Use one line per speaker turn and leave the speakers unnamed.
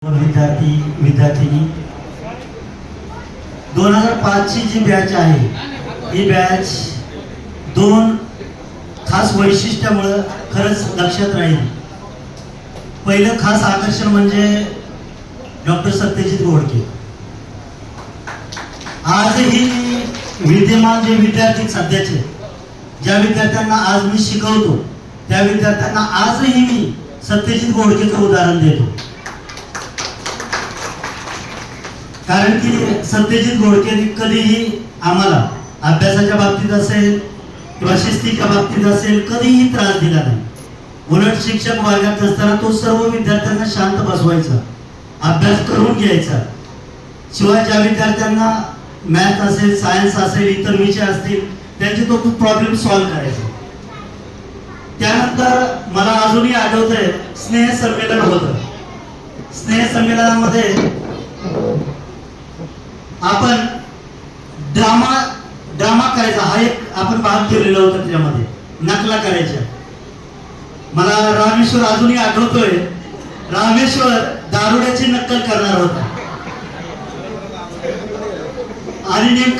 विद्यार्थिनी 2005 ची जी बॅच आहे ही बॅच दोन खास वैशिष्ट्यामुळे खरंच लक्षात राहील. पहिलं खास आकर्षण म्हणजे डॉक्टर सत्यजित घोडके. आजही विद्यमान जे विद्यार्थी सध्याचे ज्या विद्यार्थ्यांना आज मी शिकवतो त्या विद्यार्थ्यांना आजही मी सत्यजित घोडकेचं उदाहरण देतो. कारण की सत्यजित घोडकेंनी कधीही आम्हाला अभ्यासाच्या बाबतीत असेल किंवा शिस्तीच्या बाबतीत असेल कधीही त्रास दिला नाही. उलट शिक्षक वर्गात असताना तो सर्व विद्यार्थ्यांना शांत बसवायचा, अभ्यास करून घ्यायचा. शिवाय ज्या विद्यार्थ्यांना मॅथ असेल, सायन्स असेल, इतर विषय असतील त्यांचे तो प्रॉब्लेम सॉल्व्ह करायचा. त्यानंतर मला अजूनही आठवतंय स्नेह संमेलन होतं. स्नेह संमेलनामध्ये आपण ड्रामा करायचा हा एक आपण भाग केलेला होता. त्याच्यामध्ये नकला करायच्या. मला रामेश्वर अजूनही आठवतोय. रामेश्वर दारुड्याची नक्कल करणार होता आणि नेमकं